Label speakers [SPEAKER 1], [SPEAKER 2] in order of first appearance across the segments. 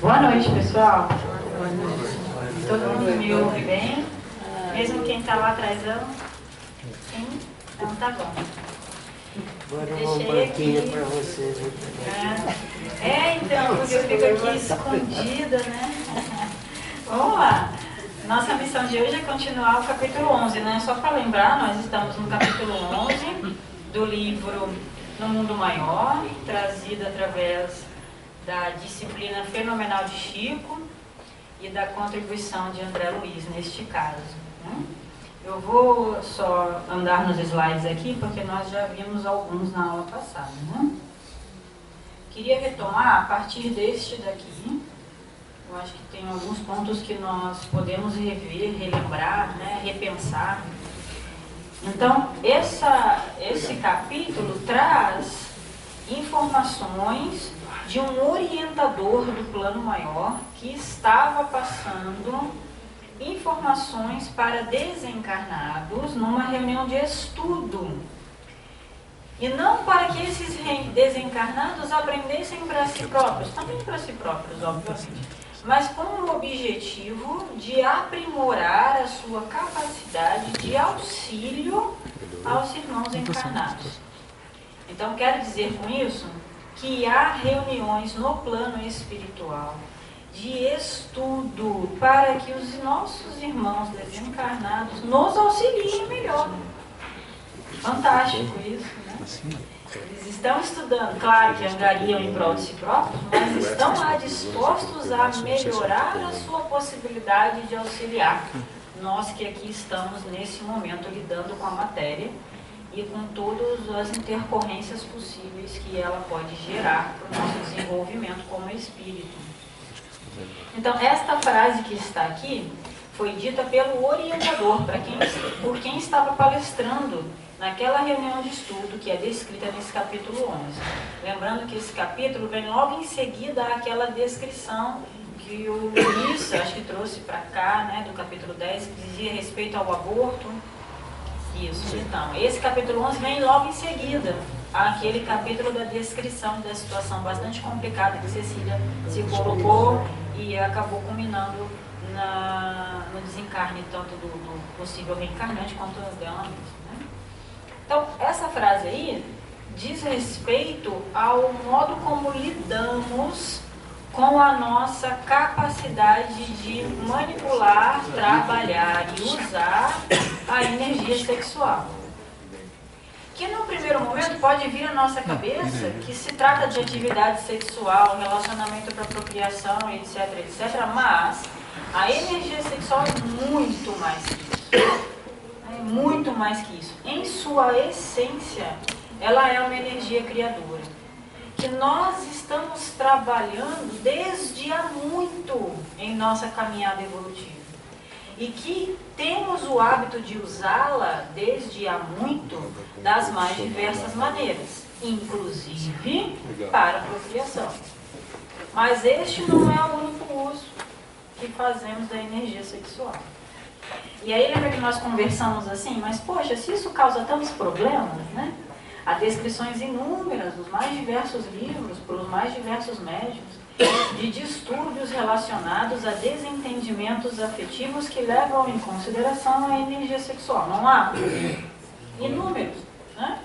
[SPEAKER 1] Boa noite, pessoal. Todo mundo me ouve bem? Mesmo quem está lá atrás, sim? Então tá bom.
[SPEAKER 2] Agora uma banquinha para vocês.
[SPEAKER 1] Então, porque eu fico aqui escondida, né? Vamos lá. Nossa missão de hoje é continuar o capítulo 11, né? Só para lembrar, nós estamos no capítulo 11 do livro No Mundo Maior, trazido através da disciplina Fenomenal de Chico e da contribuição de André Luiz, neste caso. Né? Eu vou só andar nos slides aqui, porque nós já vimos alguns na aula passada. Né? Queria retomar a partir deste daqui. Eu acho que tem alguns pontos que nós podemos rever, relembrar, né? Repensar. Então, esse capítulo traz informações de um orientador do plano maior que estava passando informações para desencarnados numa reunião de estudo. E não para que esses desencarnados aprendessem para si próprios, também para si próprios, obviamente, mas com o objetivo de aprimorar a sua capacidade de auxílio aos irmãos encarnados. Então, quero dizer com isso que há reuniões no plano espiritual de estudo para que os nossos irmãos desencarnados nos auxiliem melhor. Fantástico isso, né? Eles estão estudando, claro que angariam em prol de si próprios, mas estão lá dispostos a melhorar a sua possibilidade de auxiliar. Nós que aqui estamos nesse momento lidando com a matéria e com todas as intercorrências possíveis que ela pode gerar para o nosso desenvolvimento como espírito. Então, esta frase que está aqui foi dita pelo orientador, por quem estava palestrando naquela reunião de estudo que é descrita nesse capítulo 11. Lembrando que esse capítulo vem logo em seguida àquela descrição que o Luiz, acho que trouxe para cá, né, do capítulo 10, que dizia respeito ao aborto. Isso, então, esse capítulo 11 vem logo em seguida àquele capítulo da descrição da situação bastante complicada que Cecília se colocou e acabou culminando no desencarne tanto do possível reencarnante quanto dela mesma. Né? Então, essa frase aí diz respeito ao modo como lidamos com a nossa capacidade de manipular, trabalhar e usar a energia sexual. Que no primeiro momento pode vir à nossa cabeça que se trata de atividade sexual, relacionamento para procriação, etc, etc, mas a energia sexual é muito mais que isso. É muito mais que isso. Em sua essência, ela é uma energia criadora. Que nós estamos trabalhando desde há muito em nossa caminhada evolutiva. E que temos o hábito de usá-la desde há muito das mais diversas maneiras, inclusive para a procriação. Mas este não é o único uso que fazemos da energia sexual. E aí lembra que nós conversamos assim, mas poxa, se isso causa tantos problemas, né? Há descrições inúmeras nos mais diversos livros, pelos mais diversos médiuns, de distúrbios relacionados a desentendimentos afetivos que levam em consideração a energia sexual. Não há? Inúmeros, né?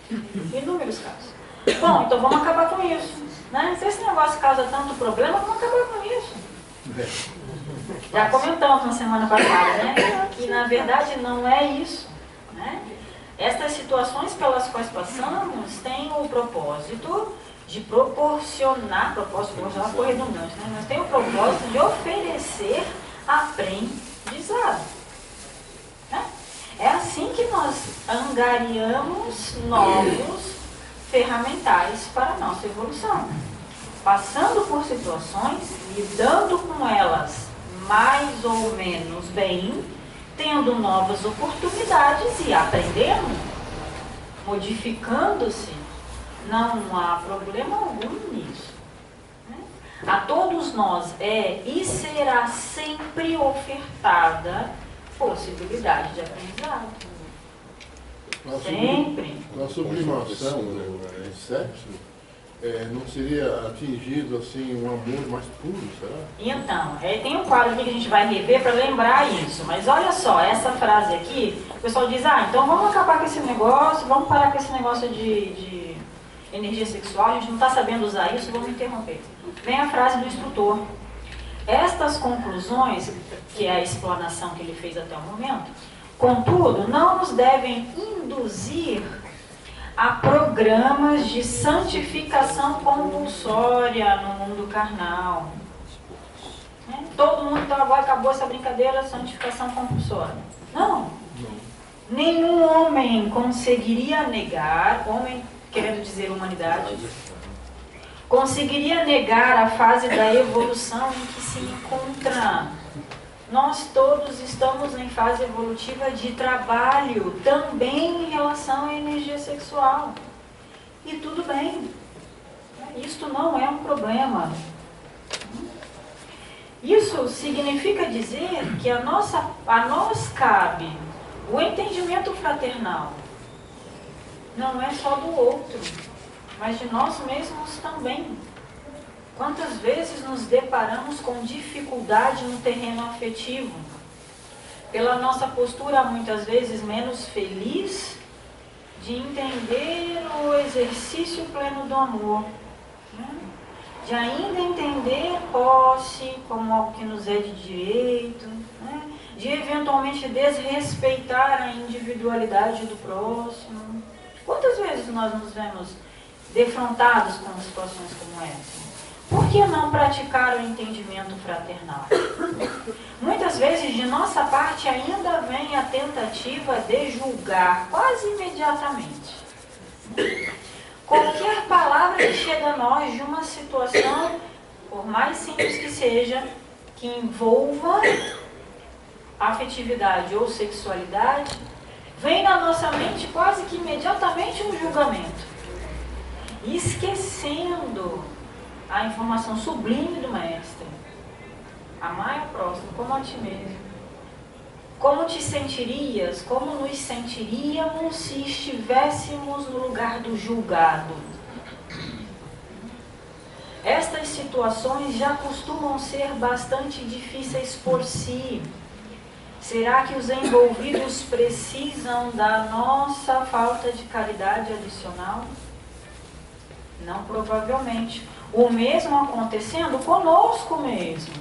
[SPEAKER 1] Inúmeros casos. Bom, então vamos acabar com isso. Né? Se esse negócio causa tanto problema, vamos acabar com isso. Já comentamos na semana passada, né? Que na verdade não é isso. Né? Estas situações pelas quais passamos têm o propósito de proporcionar, foi redundante, né? Mas tem o propósito de oferecer aprendizado. Né? É assim que nós angariamos novos ferramentais para a nossa evolução. Passando por situações, lidando com elas mais ou menos bem, tendo novas oportunidades e aprendendo, modificando-se, não há problema algum nisso. Né? A todos nós é e será sempre ofertada possibilidade de aprendizado. Sempre.
[SPEAKER 3] Na sublimação do sexo, não seria atingido assim um amor mais puro, será?
[SPEAKER 1] Então, tem um quadro aqui que a gente vai rever para lembrar isso. Mas olha só, essa frase aqui, o pessoal diz, então vamos acabar com esse negócio, vamos parar com esse negócio de energia sexual, a gente não está sabendo usar isso, vamos interromper. Vem a frase do instrutor. Estas conclusões, que é a explanação que ele fez até o momento, contudo, não nos devem induzir a programas de santificação compulsória no mundo carnal. Todo mundo, então agora acabou essa brincadeira, santificação compulsória. Não. Nenhum homem conseguiria negar, homem querendo dizer humanidade, conseguiria negar a fase da evolução em que se encontra. Nós todos estamos em fase evolutiva de trabalho, também em relação à energia sexual. E tudo bem. Isto não é um problema. Isso significa dizer que a nós cabe o entendimento fraternal. Não é só do outro, mas de nós mesmos também. Quantas vezes nos deparamos com dificuldade no terreno afetivo? Pela nossa postura, muitas vezes, menos feliz de entender o exercício pleno do amor. De ainda entender posse como algo que nos é de direito. De eventualmente desrespeitar a individualidade do próximo. Quantas vezes nós nos vemos defrontados com situações como essa? Por que não praticar o entendimento fraternal? Muitas vezes, de nossa parte, ainda vem a tentativa de julgar, quase imediatamente. Qualquer palavra que chega a nós de uma situação, por mais simples que seja, que envolva afetividade ou sexualidade, vem na nossa mente quase que imediatamente um julgamento. Esquecendo a informação sublime do Mestre. Amai ao próximo como a ti mesmo. Como te sentirias, como nos sentiríamos se estivéssemos no lugar do julgado? Estas situações já costumam ser bastante difíceis por si. Será que os envolvidos precisam da nossa falta de caridade adicional? Não, provavelmente. O mesmo acontecendo conosco mesmo.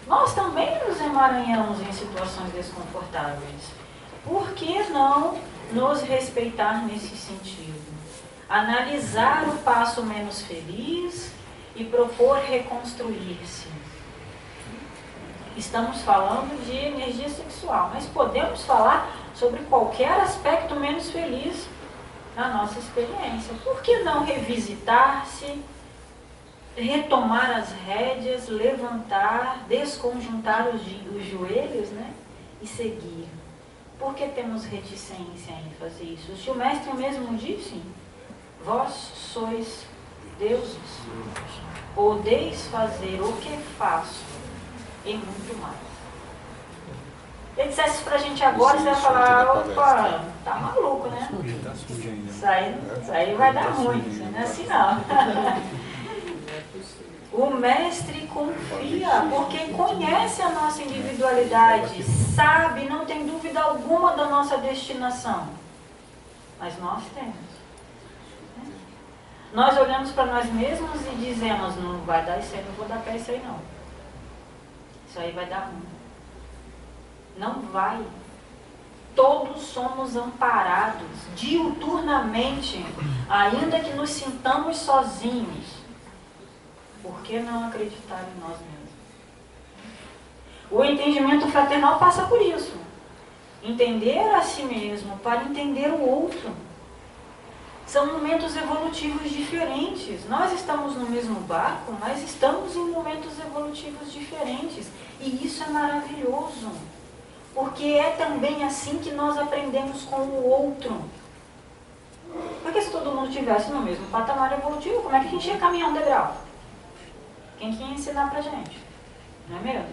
[SPEAKER 1] Nós também nos emaranhamos em situações desconfortáveis. Por que não nos respeitar nesse sentido? Analisar o passo menos feliz e propor reconstruir-se. Estamos falando de energia sexual, mas podemos falar sobre qualquer aspecto menos feliz na nossa experiência. Por que não revisitar-se, retomar as rédeas, levantar, desconjuntar os joelhos, e seguir? Por que temos reticência em fazer isso? Se o Mestre mesmo disse, vós sois deuses, podeis fazer o que faço e muito mais. Se ele dissesse isso pra gente agora, você ia falar, opa, tá maluco, né? Isso aí vai dar ruim, não é assim não. O Mestre confia, porque conhece a nossa individualidade, sabe, não tem dúvida alguma da nossa destinação. Mas nós temos. Nós olhamos para nós mesmos e dizemos, não vai dar isso aí, não vou dar pé isso aí não. Isso aí vai dar ruim. Não vai. Todos somos amparados diuturnamente, ainda que nos sintamos sozinhos. Por que não acreditar em nós mesmos? O entendimento fraternal passa por isso. Entender a si mesmo para entender o outro. São momentos evolutivos diferentes. Nós estamos no mesmo barco, mas estamos em momentos evolutivos diferentes. E isso é maravilhoso. Porque é também assim que nós aprendemos com o outro. Porque se todo mundo estivesse no mesmo patamar evolutivo, como é que a gente ia caminhar um degrau? Quem que ia ensinar pra gente? Não é mesmo?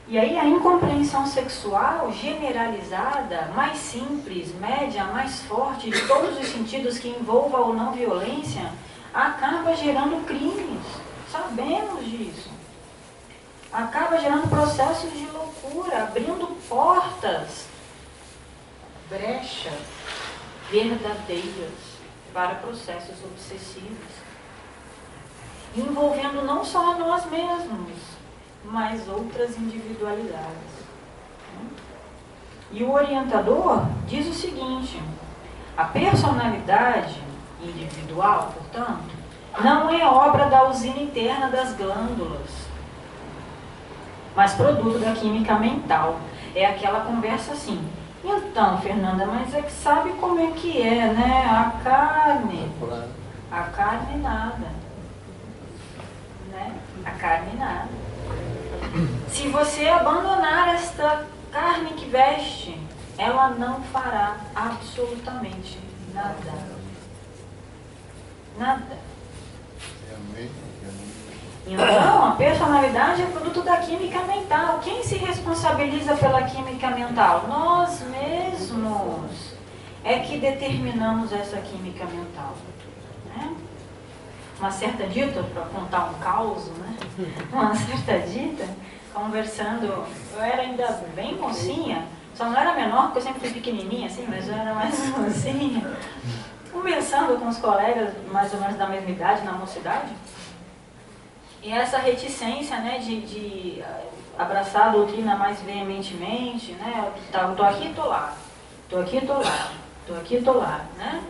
[SPEAKER 1] E aí a incompreensão sexual generalizada, mais simples, média, mais forte, de todos os sentidos que envolva ou não violência, acaba gerando crimes. Sabemos disso. Acaba gerando processos de loucura, abrindo portas, brechas verdadeiras para processos obsessivos, envolvendo não só a nós mesmos, mas outras individualidades. E o orientador diz o seguinte: a personalidade individual, portanto, não é obra da usina interna das glândulas, mas produto da química mental. É aquela conversa assim: então, Fernanda, mas é que sabe como é que é, né? A carne nada, né? A carne nada. Se você abandonar esta carne que veste, ela não fará absolutamente nada. Nada. Então, a personalidade é produto da química mental. Quem se responsabiliza pela química mental? Nós mesmos é que determinamos essa química mental, né? Uma certa dita, para contar um caos, né? Uma certa dita, conversando, eu era ainda bem mocinha, só não era menor, porque eu sempre fui pequenininha assim, mas eu era mais mocinha, conversando com os colegas mais ou menos da mesma idade, na mocidade, e essa reticência, né, de abraçar a doutrina mais veementemente, né? Eu tô aqui, tô lá, tô aqui, tô lá, tô aqui, tô lá, né?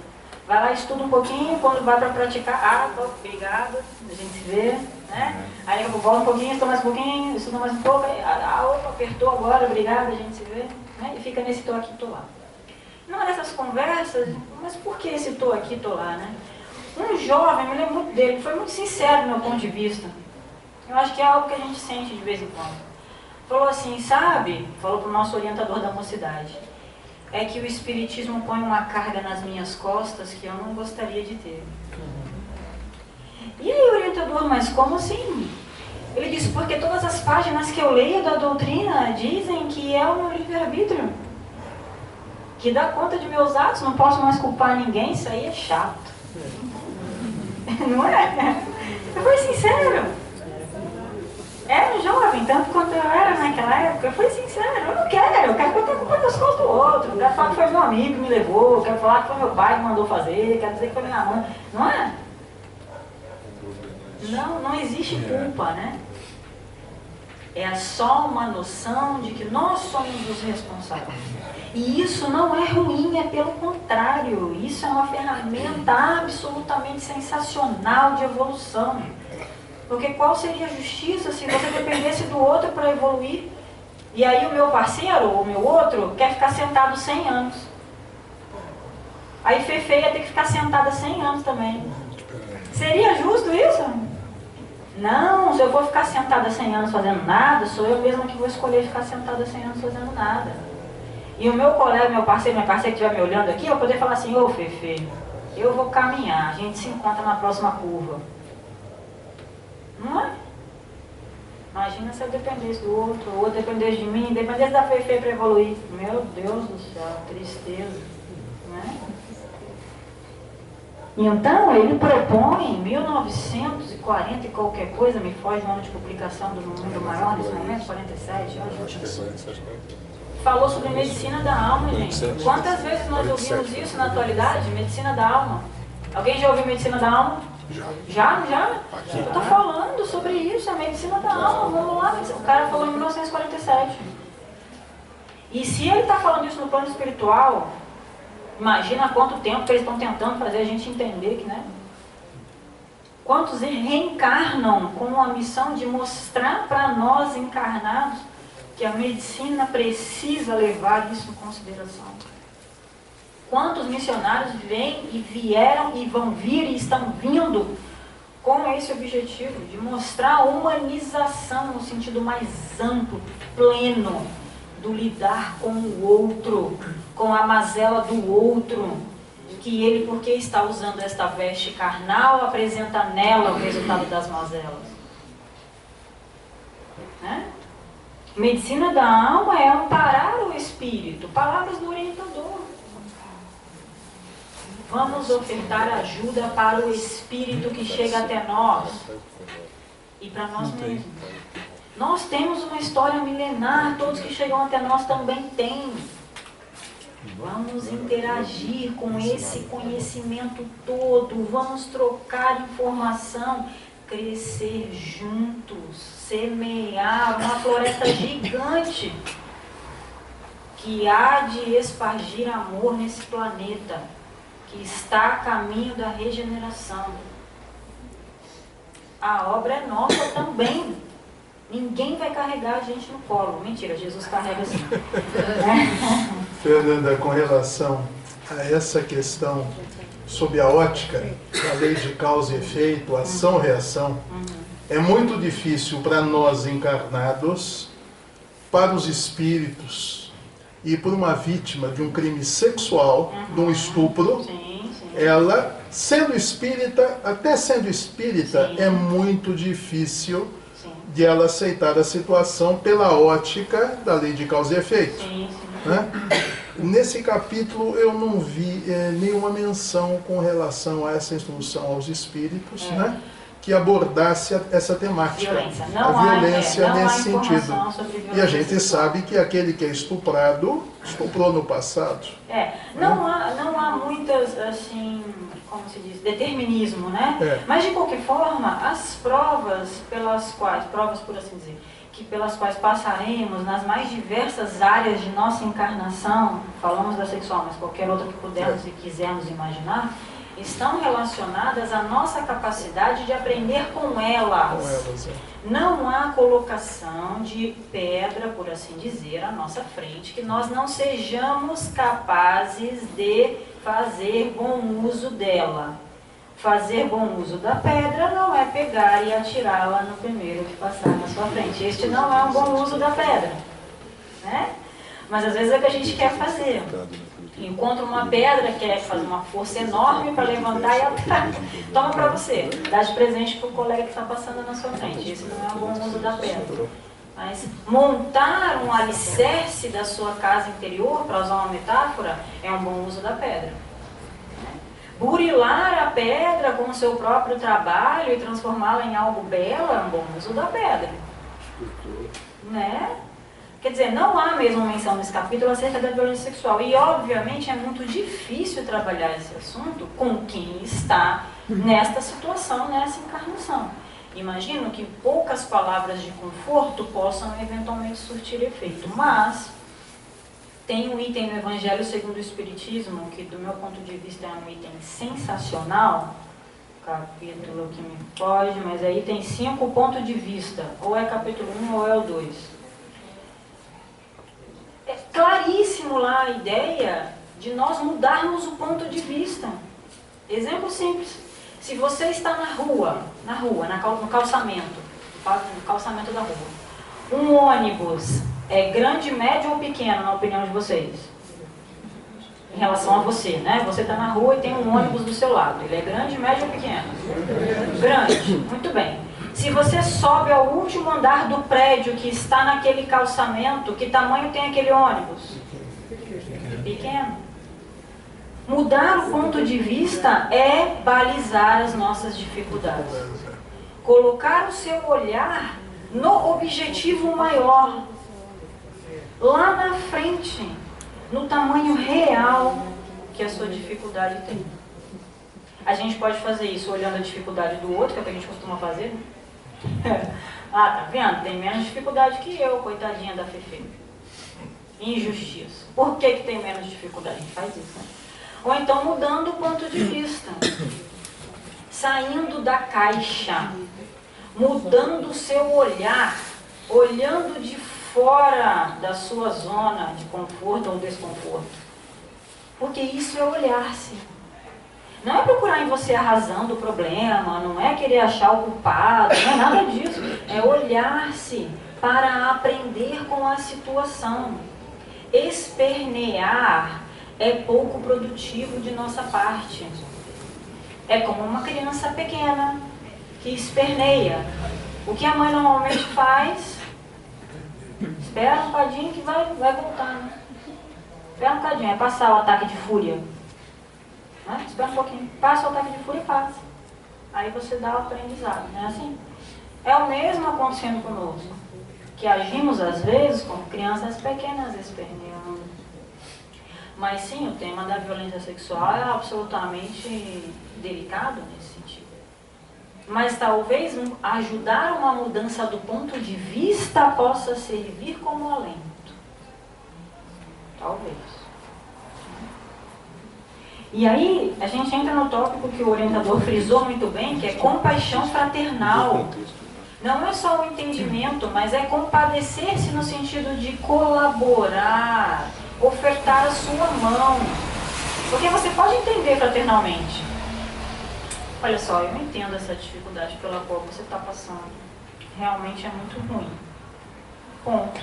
[SPEAKER 1] Vai lá, estuda um pouquinho, quando vai para praticar, obrigada, a gente se vê, né? Aí eu volto um pouquinho, estudo mais um pouquinho, estudo mais um pouco, opa, apertou agora, obrigada, a gente se vê, né? E fica nesse tô aqui, tô lá. Numa dessas conversas, mas por que esse tô aqui, tô lá, né? Um jovem, me lembro muito dele, foi muito sincero do meu ponto de vista. Eu acho que é algo que a gente sente de vez em quando. Falou assim, sabe, falou para o nosso orientador da mocidade, é que o Espiritismo põe uma carga nas minhas costas que eu não gostaria de ter. E aí, orientador, mas como assim? Ele disse, porque todas as páginas que eu leio da doutrina dizem que é o meu livre-arbítrio, que dá conta de meus atos, não posso mais culpar ninguém, isso aí é chato. Não é? Eu fui sincero. Era jovem, tanto quanto eu era naquela época, eu fui sincero, eu quero botar a culpa nas costas do outro, eu quero falar que foi meu amigo que me levou, eu quero falar que foi meu pai que mandou fazer, quero dizer que foi minha mãe, não é? Não existe culpa, né? É só uma noção de que nós somos os responsáveis. E isso não é ruim, é pelo contrário, isso é uma ferramenta absolutamente sensacional de evolução. Porque qual seria a justiça se você dependesse do outro para evoluir? E aí o meu parceiro, ou o meu outro, quer ficar sentado 100 anos. Aí Fefe ia ter que ficar sentada 100 anos também. Seria justo isso? Não, se eu for ficar sentada 100 anos fazendo nada, sou eu mesma que vou escolher ficar sentada 100 anos fazendo nada. E o meu colega, meu parceiro, minha parceira que estiver me olhando aqui, eu poder falar assim, ô Fefe, eu vou caminhar, a gente se encontra na próxima curva. Não é? Imagina se eu dependesse do outro, o outro dependesse de mim, dependesse da Fefe para evoluir. Meu Deus do céu, tristeza. Não é? Então, ele propõe, em 1940 e qualquer coisa, me foge o ano de publicação do Mundo Maior nesse momento, 47, acho. Falou sobre medicina da alma, gente. Quantas vezes nós ouvimos isso na atualidade? Medicina da alma. Alguém já ouviu medicina da alma? Já? Eu estou falando sobre isso, a medicina da alma, vamos lá. O cara falou em 1947. E se ele está falando isso no plano espiritual, imagina quanto tempo que eles estão tentando fazer a gente entender que, né? Quantos reencarnam com a missão de mostrar para nós encarnados que a medicina precisa levar isso em consideração. Quantos missionários vêm e vieram e vão vir e estão vindo com esse objetivo de mostrar a humanização no sentido mais amplo, pleno, do lidar com o outro, com a mazela do outro, que ele, porque está usando esta veste carnal, apresenta nela o resultado das mazelas. Né? Medicina da alma é amparar o espírito. Palavras do orientador. Vamos ofertar ajuda para o espírito que chega até nós e para nós mesmos. Nós temos uma história milenar, todos que chegam até nós também têm. Vamos interagir com esse conhecimento todo, vamos trocar informação, crescer juntos, semear uma floresta gigante que há de espargir amor nesse planeta, que está a caminho da regeneração. A obra é nossa também. Ninguém vai carregar a gente no colo. Mentira, Jesus carrega assim.
[SPEAKER 4] Fernanda, com relação a essa questão sob a ótica da lei de causa e efeito, ação-reação, é muito difícil para nós encarnados, para os espíritos e por uma vítima de um crime sexual, de um estupro, ela, sendo espírita, até sendo espírita, é muito difícil de ela aceitar a situação pela ótica da lei de causa e efeito. Né? Nesse capítulo eu não vi nenhuma menção com relação a essa instrução aos espíritos, né? Que abordasse essa temática, a violência nesse sentido. E a gente sabe que aquele que é estuprado, estuprou no passado.
[SPEAKER 1] Não há muitas, assim, como se diz, determinismo, né? Mas de qualquer forma, as provas pelas quais, provas por assim dizer, pelas quais passaremos nas mais diversas áreas de nossa encarnação, falamos da sexual, mas qualquer outra que pudermos e quisermos imaginar, estão relacionadas à nossa capacidade de aprender com elas. Não há colocação de pedra, por assim dizer, à nossa frente, que nós não sejamos capazes de fazer bom uso dela. Fazer bom uso da pedra não é pegar e atirá-la no primeiro que passar na sua frente. Este não é um bom uso da pedra, né? Mas às vezes é o que a gente quer fazer. Encontra uma pedra, quer fazer uma força enorme para levantar e atirar. Toma para você, dá de presente para o colega que está passando na sua frente. Esse não é um bom uso da pedra. Mas montar um alicerce da sua casa interior, para usar uma metáfora, é um bom uso da pedra. Burilar a pedra com o seu próprio trabalho e transformá-la em algo belo é um bom uso da pedra. Né? Quer dizer, não há mesmo menção nesse capítulo acerca da violência sexual. E, obviamente, é muito difícil trabalhar esse assunto com quem está nesta situação, nessa encarnação. Imagino que poucas palavras de conforto possam eventualmente surtir efeito. Mas tem um item no Evangelho segundo o Espiritismo, que do meu ponto de vista é um item sensacional, capítulo que me foge, mas aí tem 5 pontos de vista. Ou é capítulo 1 ou é o 2. É claríssimo lá a ideia de nós mudarmos o ponto de vista. Exemplo simples. Se você está no calçamento da rua, um ônibus é grande, médio ou pequeno, na opinião de vocês? Em relação a você, né? Você está na rua e tem um ônibus do seu lado. Ele é grande, médio ou pequeno? Grande. Muito bem. Se você sobe ao último andar do prédio que está naquele calçamento, que tamanho tem aquele ônibus? Pequeno. Mudar o ponto de vista é balizar as nossas dificuldades. Colocar o seu olhar no objetivo maior. Lá na frente, no tamanho real que a sua dificuldade tem. A gente pode fazer isso olhando a dificuldade do outro, que é o que a gente costuma fazer. Tá vendo? Tem menos dificuldade que eu, coitadinha da Fefe. Injustiça. Por que tem menos dificuldade? A gente faz isso, né? Ou então mudando o ponto de vista. Saindo da caixa. Mudando o seu olhar. Olhando de fora da sua zona de conforto ou desconforto. Porque isso é olhar-se. Não é procurar em você a razão do problema, não é querer achar o culpado, não é nada disso. É olhar-se para aprender com a situação. Espernear é pouco produtivo de nossa parte. É como uma criança pequena que esperneia. O que a mãe normalmente faz? espera um cadinho que vai voltar, né? Espera um cadinho, é passar o ataque de fúria. Né? Espera um pouquinho, passa o ataque de fúria e passa. Aí você dá o aprendizado, não é assim? É o mesmo acontecendo conosco. Que agimos às vezes como crianças pequenas esperneando. Mas sim, o tema da violência sexual é absolutamente delicado nesse sentido. Mas talvez ajudar uma mudança do ponto de vista possa servir como alento. Talvez. E aí, a gente entra no tópico que o orientador frisou muito bem, que é compaixão fraternal. Não é só o entendimento, mas é compadecer-se no sentido de colaborar, ofertar a sua mão. Porque você pode entender fraternalmente. Olha só, eu entendo essa dificuldade pela qual você está passando. Realmente é muito ruim. Ponto.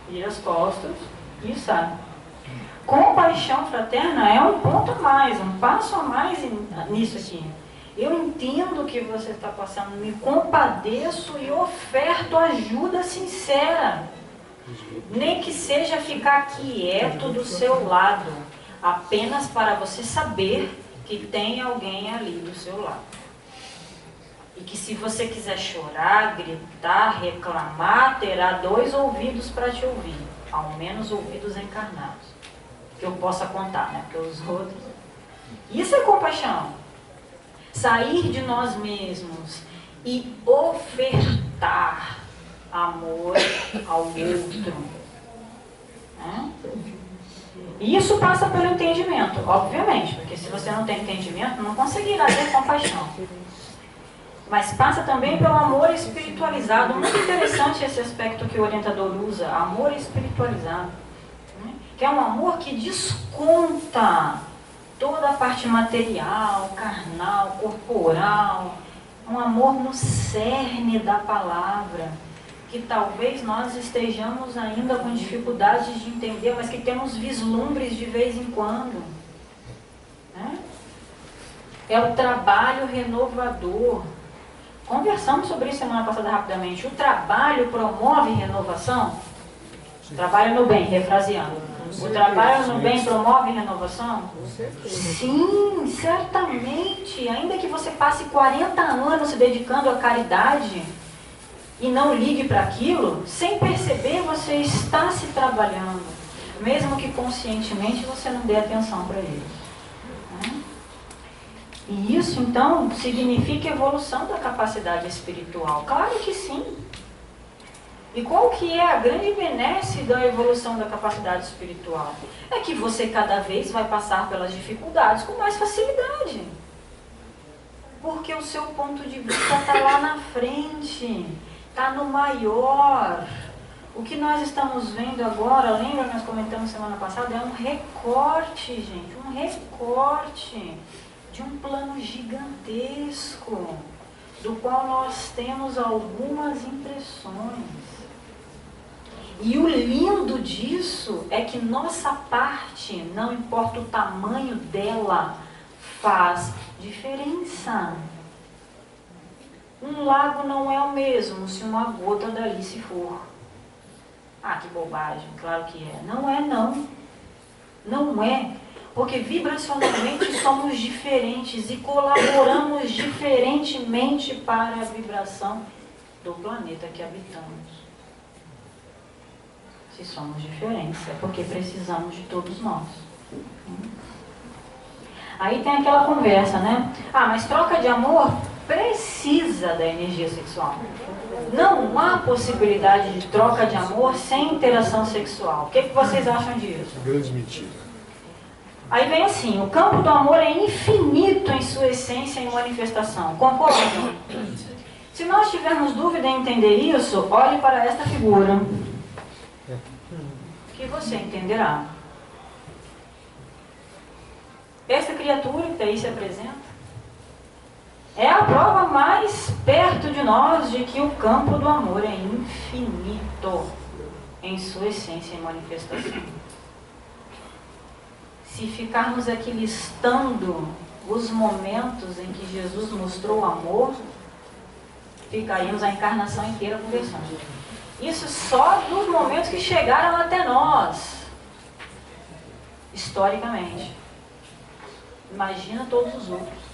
[SPEAKER 1] Vira as costas e sai. Compaixão fraterna é um ponto a mais, um passo a mais nisso aqui. Eu entendo o que você está passando, me compadeço e oferto ajuda sincera. Nem que seja ficar quieto do seu lado, apenas para você saber que tem alguém ali do seu lado. E que se você quiser chorar, gritar, reclamar, terá 2 ouvidos para te ouvir, ao menos ouvidos encarnados. Que eu possa contar, né? Porque os outros... Isso é compaixão. Sair de nós mesmos e ofertar amor ao outro. Né? E isso passa pelo entendimento, obviamente, porque se você não tem entendimento, não conseguirá ter compaixão. Mas passa também pelo amor espiritualizado. Muito interessante esse aspecto que o orientador usa, amor espiritualizado. Né? Que é um amor que desconta toda a parte material, carnal, corporal, um amor no cerne da palavra, que talvez nós estejamos ainda com dificuldades de entender, mas que temos vislumbres de vez em quando. Né? É o trabalho renovador. Conversamos sobre isso semana passada rapidamente. O trabalho promove renovação? Trabalho no bem, refraseando. O trabalho no bem promove renovação? Sim, certamente. Ainda que você passe 40 anos se dedicando à caridade e não ligue para aquilo, sem perceber você está se trabalhando, mesmo que conscientemente você não dê atenção para ele. Né? E isso então significa evolução da capacidade espiritual. Claro que sim. E qual que é a grande benesse da evolução da capacidade espiritual? É que você cada vez vai passar pelas dificuldades com mais facilidade. Porque o seu ponto de vista está lá na frente, está no maior. O que nós estamos vendo agora, lembra, nós comentamos semana passada, é um recorte, gente, um recorte de um plano gigantesco, do qual nós temos algumas impressões. E o lindo disso é que nossa parte, não importa o tamanho dela, faz diferença. Um lago não é o mesmo se uma gota dali se for. Ah, que bobagem, claro que é. Não é, não. Não é. Porque vibracionalmente somos diferentes e colaboramos diferentemente para a vibração do planeta que habitamos. Se somos diferentes, é porque precisamos de todos nós. Aí tem aquela conversa, né? Ah, mas troca de amor precisa da energia sexual. Não há possibilidade de troca de amor sem interação sexual. O que vocês acham disso?
[SPEAKER 3] Grande mentira.
[SPEAKER 1] Aí vem assim, o campo do amor é infinito em sua essência e manifestação. Concordam? Se nós tivermos dúvida em entender isso, olhe para esta figura, que você entenderá. Esta criatura que aí se apresenta é a prova mais perto de nós de que o campo do amor é infinito em sua essência e manifestação. Se ficarmos aqui listando os momentos em que Jesus mostrou amor, ficaríamos a encarnação inteira conversando. Isso só dos momentos que chegaram até nós, historicamente. Imagina todos os outros.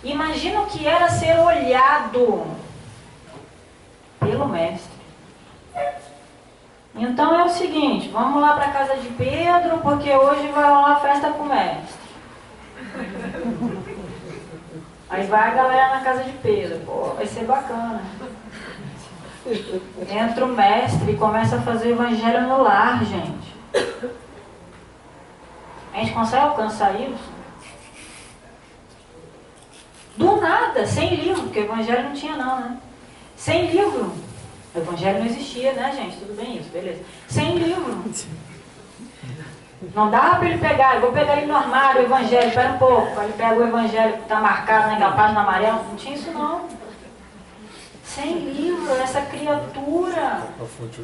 [SPEAKER 1] Imagina o que era ser olhado pelo Mestre. Então é o seguinte, vamos lá para a casa de Pedro, porque hoje vai rolar festa com o Mestre. Aí vai a galera na casa de Pedro, pô, vai ser bacana. Entra o Mestre e começa a fazer o evangelho no lar, gente. A gente consegue alcançar isso? Do nada, sem livro, porque o evangelho não tinha não, né? Sem livro. O evangelho não existia, né, gente? Tudo bem isso, beleza. Sem livro. Não dava para ele pegar, eu vou pegar ele no armário, o evangelho, espera um pouco. Aí ele pega o evangelho que está marcado naquela página amarela. Não tinha isso não. Sem livro, essa criatura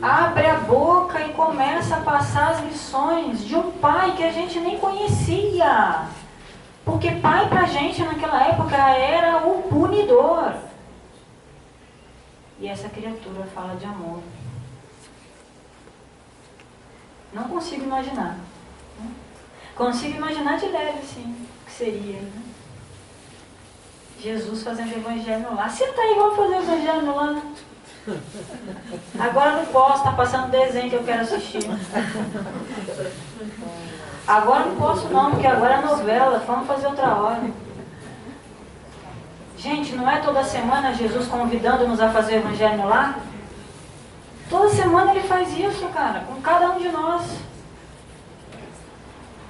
[SPEAKER 1] abre a boca e começa a passar as lições de um pai que a gente nem conhecia. Porque pai pra gente naquela época era o punidor. E essa criatura fala de amor. Não consigo imaginar. Consigo imaginar de leve, sim, o que seria, né? Jesus fazendo evangelho no lar. Senta aí, vamos fazer evangelho no lar. Agora não posso, está passando desenho que eu quero assistir. Agora não posso não, porque agora é novela, vamos fazer outra hora. Gente, não é toda semana Jesus convidando-nos a fazer evangelho no lar? Toda semana ele faz isso, cara, com cada um de nós.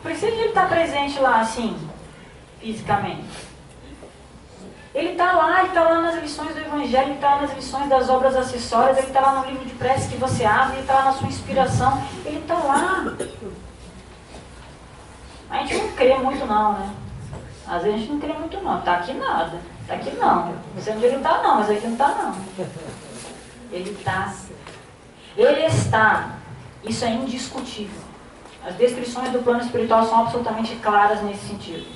[SPEAKER 1] Precisa de ele estar presente lá assim, fisicamente. Ele está lá nas lições do Evangelho, ele está lá nas lições das obras acessórias, ele está lá no livro de prece que você abre, ele está lá na sua inspiração, ele está lá. A gente não crê muito não, né? Às vezes a gente não crê muito não, está aqui nada, está aqui não. Não sei onde ele está não, mas aqui não está não. Ele está. Ele está. Isso é indiscutível. As descrições do plano espiritual são absolutamente claras nesse sentido.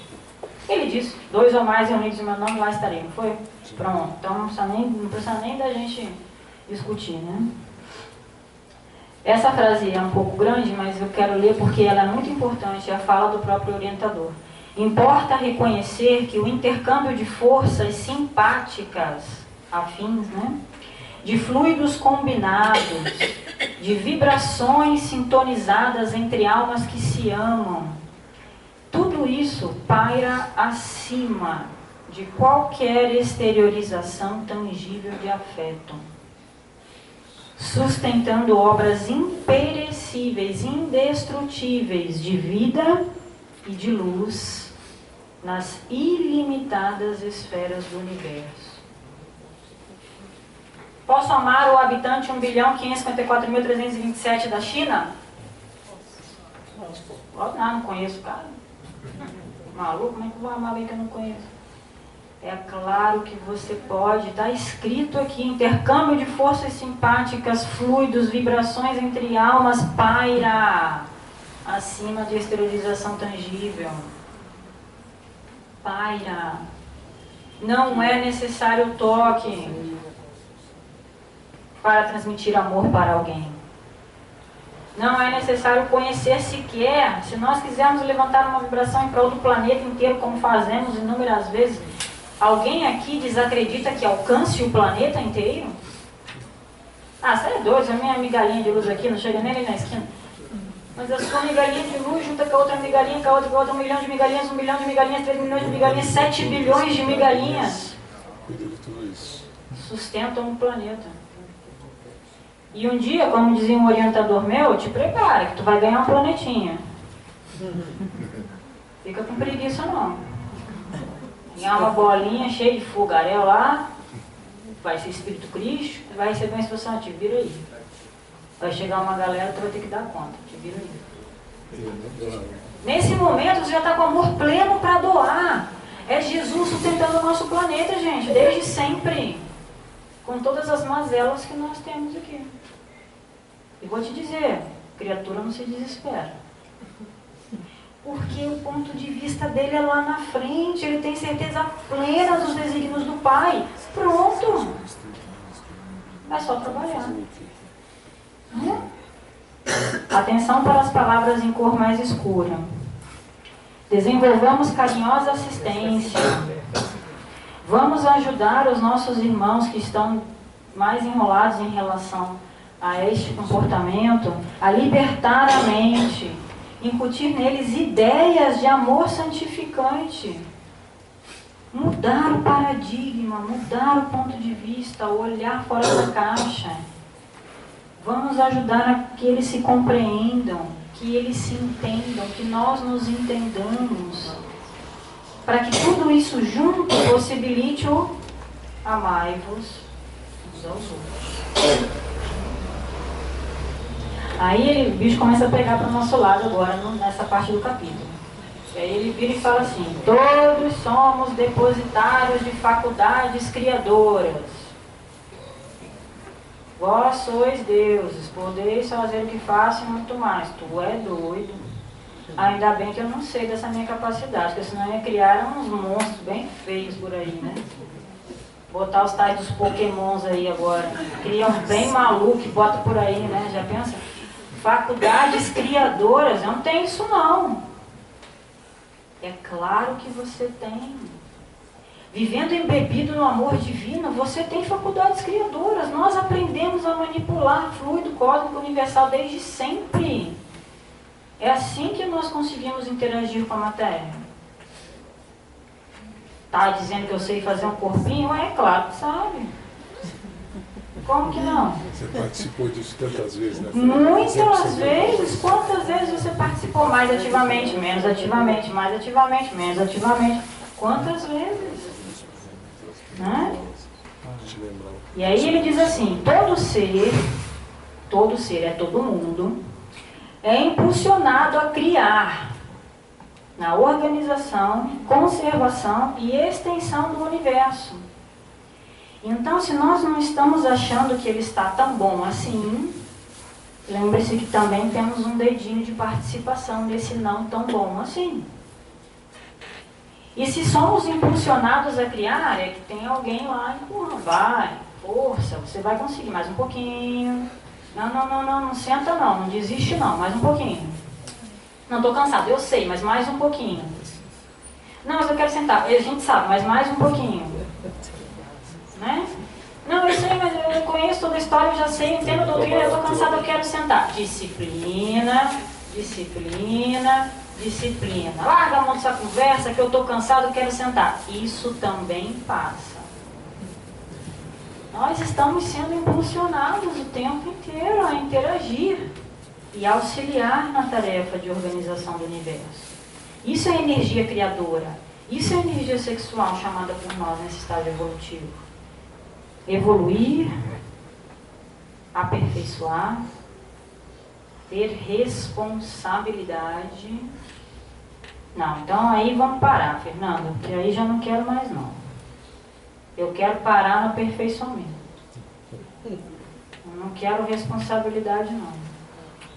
[SPEAKER 1] Ele disse, 2 ou mais reunidos em meu nome, lá estarei, não foi? Pronto, então não precisa nem da gente discutir, né? Essa frase é um pouco grande, mas eu quero ler porque ela é muito importante, é a fala do próprio orientador. Importa reconhecer que o intercâmbio de forças simpáticas, afins, né? De fluidos combinados, de vibrações sintonizadas entre almas que se amam, tudo isso paira acima de qualquer exteriorização tangível de afeto, sustentando obras imperecíveis, indestrutíveis de vida e de luz nas ilimitadas esferas do universo. Posso amar o habitante 1.554.327 da China? Não conheço o cara. Maluco, como é que eu vou amar alguém que eu não conheço? É claro que você pode, está escrito aqui, intercâmbio de forças simpáticas, fluidos, vibrações entre almas, paira acima de exteriorização tangível. Paira. Não é necessário toque para transmitir amor para alguém. Não é necessário conhecer sequer. Se nós quisermos levantar uma vibração em prol do planeta inteiro, como fazemos inúmeras vezes, alguém aqui desacredita que alcance o planeta inteiro? Ah, você é doido, a minha migalhinha de luz aqui não chega nem ali na esquina. Mas a sua migalhinha de luz junta com a outra migalhinha, com a outra 1 milhão de migalhinhas, 1 milhão de migalhinhas, 3 milhões de migalhinhas, 7 bilhões de migalhinhas sustentam o planeta. E um dia, como dizia um orientador meu, te prepara, que tu vai ganhar um planetinha. Fica com preguiça não. Ganhar uma bolinha cheia de fogaréu lá, vai ser espírito crístico, vai receber uma instrução, te vira aí. Vai chegar uma galera, tu vai ter que dar conta, te vira aí. Nesse momento você já está com amor pleno para doar. É Jesus sustentando o nosso planeta, gente, desde sempre. Com todas as mazelas que nós temos aqui. E vou te dizer, criatura não se desespera. Porque o ponto de vista dele é lá na frente, ele tem certeza plena dos desígnios do Pai. Pronto. É só trabalhar. Atenção para as palavras em cor mais escura. Desenvolvamos carinhosa assistência. Vamos ajudar os nossos irmãos que estão mais enrolados em relação a este comportamento a libertar a mente, incutir neles ideias de amor santificante. Mudar o paradigma, mudar o ponto de vista, olhar fora da caixa. Vamos ajudar a que eles se compreendam, que eles se entendam, que nós nos entendamos, para que tudo isso junto possibilite o amai-vos uns aos outros. Aí o bicho começa a pegar para o nosso lado agora, nessa parte do capítulo. E aí ele vira e fala assim: todos somos depositários de faculdades criadoras. Vós sois deuses, podeis fazer o que faço e muito mais. Tu é doido. Ainda bem que eu não sei dessa minha capacidade, porque senão eu ia criar uns monstros bem feios por aí, né? Botar os tais dos pokémons aí agora. Cria uns bem malucos, bota por aí, né? Já pensa? Faculdades criadoras, eu não tenho isso não. É claro que você tem. Vivendo embebido no amor divino, você tem faculdades criadoras. Nós aprendemos a manipular fluido cósmico universal desde sempre. É assim que nós conseguimos interagir com a matéria. Tá dizendo que eu sei fazer um corpinho? É claro que sabe. Como que não?
[SPEAKER 3] Você participou disso tantas vezes, né?
[SPEAKER 1] Muitas vezes. Quantas vezes você participou? Mais ativamente, menos ativamente, mais ativamente, menos ativamente. Quantas vezes? Né? E aí ele diz assim: todo ser é todo mundo, é impulsionado a criar na organização, conservação e extensão do universo. Então, se nós não estamos achando que ele está tão bom assim, lembre-se que também temos um dedinho de participação desse não tão bom assim. E se somos impulsionados a criar, é que tem alguém lá empurrando. Vai, força, você vai conseguir mais um pouquinho. Não senta não desiste não, mais um pouquinho. Não, estou cansado, eu sei, mas mais um pouquinho. Não, mas eu quero sentar, a gente sabe, mas mais um pouquinho. Né? Não, eu sei, mas eu conheço toda a história, eu já sei, entendo a doutrina, eu estou cansado, eu quero sentar. Disciplina, disciplina, disciplina. Larga a mão dessa conversa que eu estou cansado, eu quero sentar. Isso também passa. Nós estamos sendo impulsionados o tempo inteiro a interagir e auxiliar na tarefa de organização do universo. Isso é energia criadora. Isso é energia sexual chamada por nós nesse estágio evolutivo. Evoluir, aperfeiçoar, ter responsabilidade. Não, então aí vamos parar, Fernanda, porque aí já não quero mais não. Eu quero parar no aperfeiçoamento. Eu não quero responsabilidade não.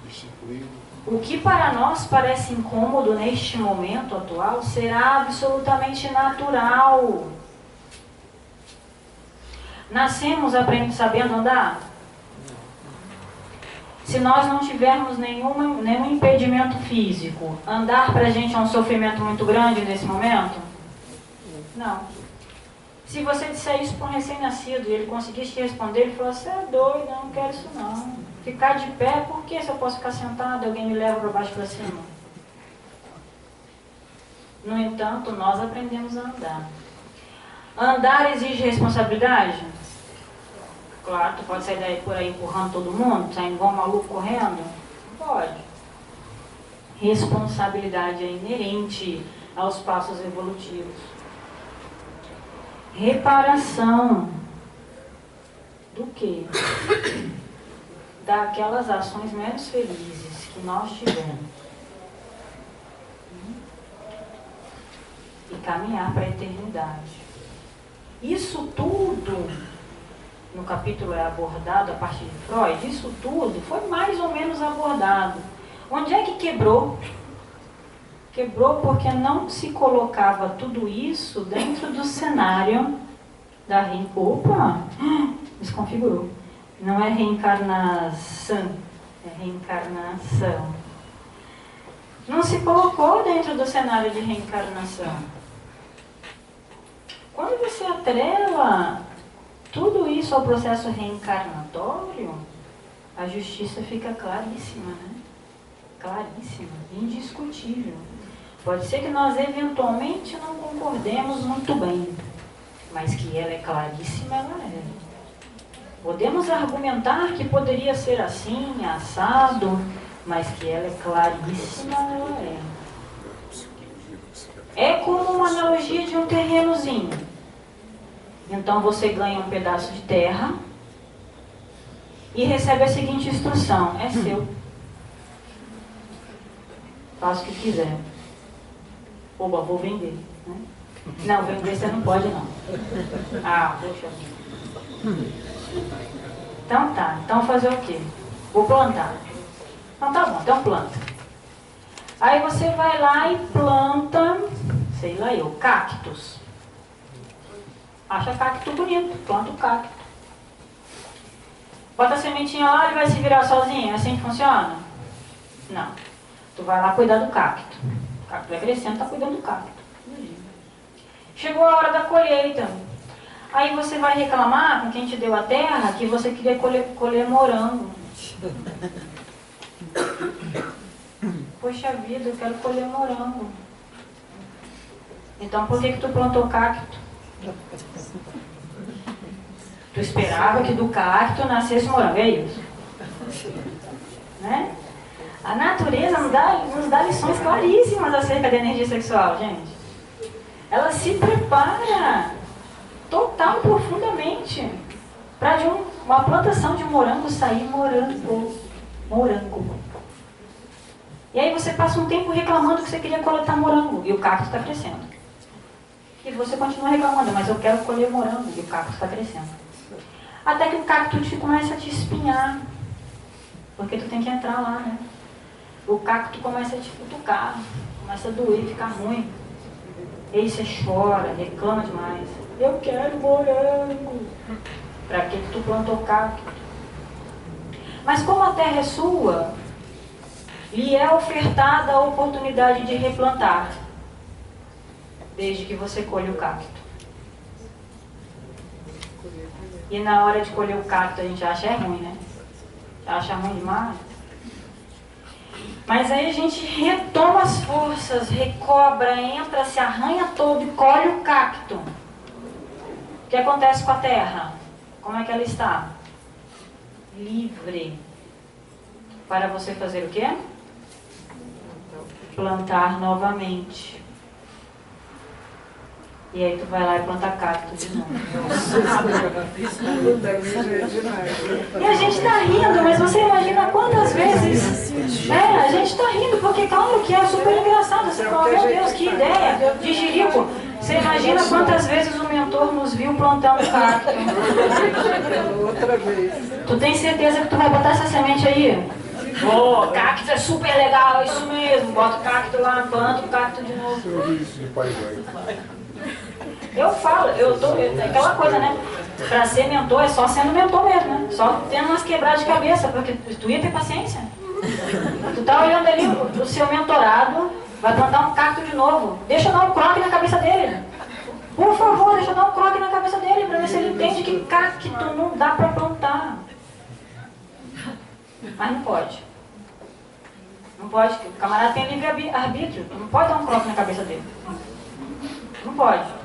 [SPEAKER 3] Disciplina.
[SPEAKER 1] O que para nós parece incômodo neste momento atual será absolutamente natural. Nascemos sabendo andar? Se nós não tivermos nenhum impedimento físico, andar para a gente é um sofrimento muito grande nesse momento? Não. Se você disser isso para um recém-nascido e ele conseguisse te responder, ele falou: você é doido, eu não quero isso não. Ficar de pé, por que se eu posso ficar sentado e alguém me leva para baixo e para cima? No entanto, nós aprendemos a andar. Andar exige responsabilidade? Claro, tu pode sair daí por aí empurrando todo mundo, saindo igual um maluco correndo? Pode. Responsabilidade é inerente aos passos evolutivos. Reparação do quê? Daquelas ações menos felizes que nós tivemos. E caminhar para a eternidade. Isso tudo, no capítulo é abordado a partir de Freud, isso tudo foi mais ou menos abordado. Onde é que quebrou? Quebrou porque não se colocava tudo isso dentro do cenário da reencarnação. Opa! Desconfigurou. Não é reencarnação, é reencarnação. Não se colocou dentro do cenário de reencarnação. Quando você atrela tudo isso ao processo reencarnatório, a justiça fica claríssima, né? Claríssima, indiscutível. Pode ser que nós eventualmente não concordemos muito bem, mas que ela é claríssima, ela é. Podemos argumentar que poderia ser assim, assado, mas que ela é claríssima, ela é. É como uma analogia de um terrenozinho. Então você ganha um pedaço de terra e recebe a seguinte instrução: é seu. Faça o que quiser. Oba, vou vender. Né? Não, vender você não pode não. Ah, poxa vida. Então tá, então fazer o quê? Vou plantar. Então tá bom, então planta. Aí você vai lá e planta, sei lá eu, cactos. Acha cacto bonito, planta o cacto. Bota a sementinha lá, ele vai se virar sozinho, é assim que funciona? Não. Tu vai lá cuidar do cacto. O cacto vai crescendo, tá cuidando do cacto. Chegou a hora da colheita. Aí você vai reclamar com quem te deu a terra que você queria colher morango. Poxa vida, eu quero colher morango. Então por que tu plantou cacto? Tu esperava que do cacto nascesse morango, é isso? Né? A natureza nos dá lições claríssimas acerca da energia sexual, gente. Ela se prepara total, profundamente, para de uma plantação de morango sair morango. E aí você passa um tempo reclamando que você queria coletar morango e o cacto está crescendo. E você continua reclamando, mas eu quero colher morango e o cacto está crescendo. Até que o cacto começa a te espinhar, porque tu tem que entrar lá, né? O cacto começa a te futucar, começa a doer, ficar ruim. E aí você chora, reclama demais. Eu quero morango. Para que tu plantou cacto? Mas como a terra é sua, lhe é ofertada a oportunidade de replantar, desde que você colhe o cacto. E na hora de colher o cacto a gente acha ruim, né? Acha ruim demais. Mas aí a gente retoma as forças, recobra, entra, se arranha todo e colhe o cacto. O que acontece com a terra? Como é que ela está? Livre. Para você fazer o quê? Plantar novamente. E aí tu vai lá e planta cacto de novo. E a gente está rindo, mas você imagina quantas vezes... a gente está rindo, porque claro que é super engraçado. Você fala, meu Deus, que ideia de jirico. Você imagina quantas vezes o mentor nos viu plantando cacto.
[SPEAKER 2] Outra vez.
[SPEAKER 1] Tu tem certeza que tu vai botar essa semente aí? Oh, cacto é super legal, é isso mesmo. Bota o cacto lá, planta o cacto de novo. Eu falo, aquela coisa, né? Pra ser mentor é só sendo mentor mesmo, né? Só tendo umas quebradas de cabeça, porque tu ia ter paciência. Tu tá olhando ali o seu mentorado, vai plantar um cacto de novo. Deixa eu dar um croque na cabeça dele. Por favor, deixa eu dar um croque na cabeça dele pra ver se ele entende que cacto não dá pra plantar. Mas não pode. Não pode, o camarada tem livre-arbítrio. Não pode dar um croque na cabeça dele. Não pode.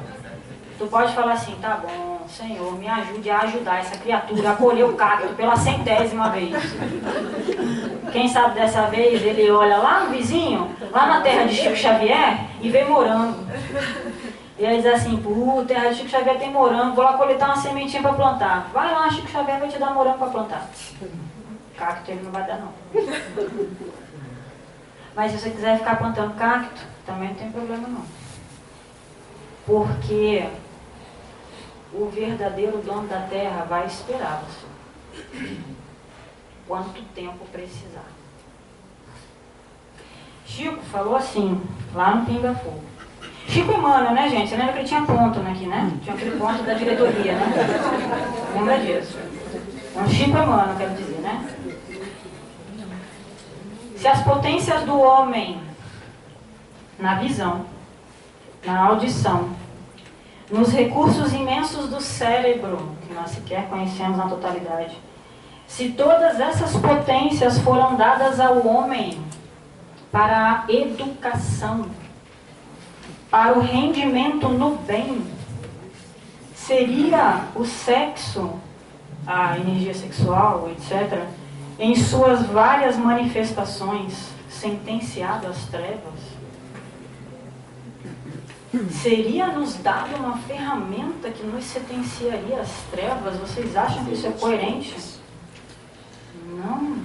[SPEAKER 1] Tu pode falar assim, tá bom, Senhor, me ajude a ajudar essa criatura a colher o cacto pela 100ª vez. Quem sabe dessa vez ele olha lá no vizinho, lá na terra de Chico Xavier, e vê morango. E aí diz assim, terra de Chico Xavier tem morango, vou lá coletar uma sementinha para plantar. Vai lá, Chico Xavier vai te dar morango para plantar. Cacto ele não vai dar não. Mas se você quiser ficar plantando cacto, também não tem problema não. Porque o verdadeiro dono da terra vai esperar você. Quanto tempo precisar. Chico falou assim, lá no Pinga Fogo. Chico Emmanuel, né, gente? Você lembra que ele tinha ponto aqui, né? Tinha aquele ponto da diretoria, né? Lembra disso? É um Chico Emmanuel, quero dizer, né? Se as potências do homem na visão, na audição, nos recursos imensos do cérebro, que nós sequer conhecemos na totalidade, se todas essas potências foram dadas ao homem para a educação, para o rendimento no bem, seria o sexo, a energia sexual, etc., em suas várias manifestações, sentenciado às trevas? Seria nos dado uma ferramenta que nos sentenciaria às trevas? Vocês acham que isso é coerente? Não.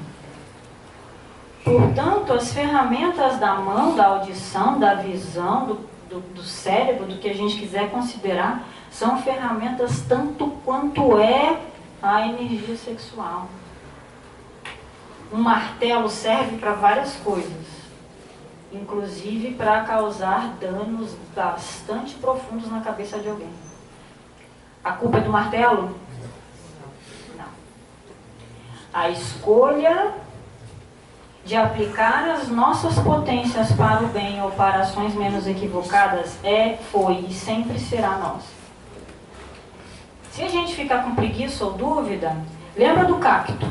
[SPEAKER 1] Portanto, as ferramentas da mão, da audição, da visão, do cérebro, do que a gente quiser considerar, são ferramentas tanto quanto é a energia sexual. Um martelo serve para várias coisas, inclusive para causar danos bastante profundos na cabeça de alguém. A culpa é do martelo? Não. A escolha de aplicar as nossas potências para o bem ou para ações menos equivocadas foi e sempre será nossa. Se a gente ficar com preguiça ou dúvida, lembra do cacto.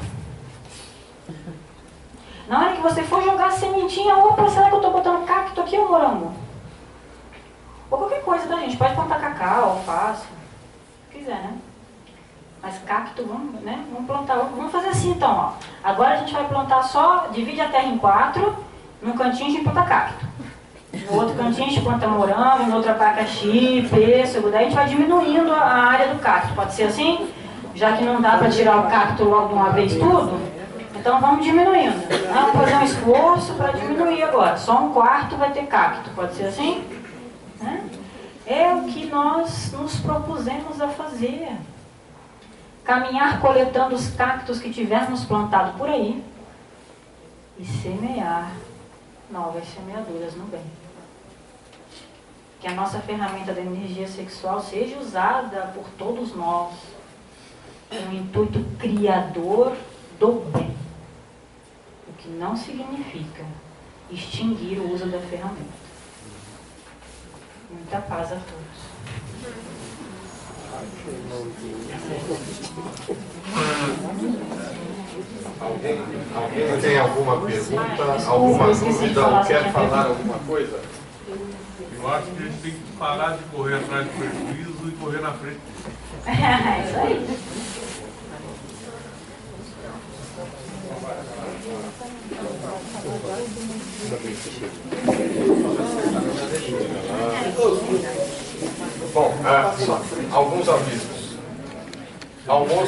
[SPEAKER 1] Na hora que você for jogar a sementinha, opa, será que eu estou botando cacto aqui ou morango? Ou qualquer coisa, tá, gente? Pode plantar cacau, alface, se quiser, né? Mas cacto, vamos, né? Vamos plantar, vamos fazer assim então, ó. Agora a gente vai plantar só, divide a terra em 4, num cantinho a gente planta cacto. No outro cantinho a gente planta morango, no outro abacaxi, pêssego, daí a gente vai diminuindo a área do cacto. Pode ser assim? Já que não dá para tirar o cacto logo de uma vez tudo, então vamos diminuindo. Vamos fazer um esforço para diminuir agora. Só 1/4 vai ter cacto. Pode ser assim? É o que nós nos propusemos a fazer. Caminhar coletando os cactos que tivermos plantado por aí e semear novas semeaduras no bem. Que a nossa ferramenta da energia sexual seja usada por todos nós com o intuito criador do bem. O que não significa extinguir o uso da ferramenta. Muita paz a todos.
[SPEAKER 3] Alguém tem alguma pergunta, alguma dúvida ou quer falar alguma coisa?
[SPEAKER 5] Eu acho que a gente tem que parar de correr atrás do prejuízo e correr na frente.
[SPEAKER 1] É isso aí.
[SPEAKER 3] Bom, só alguns avisos. Almoço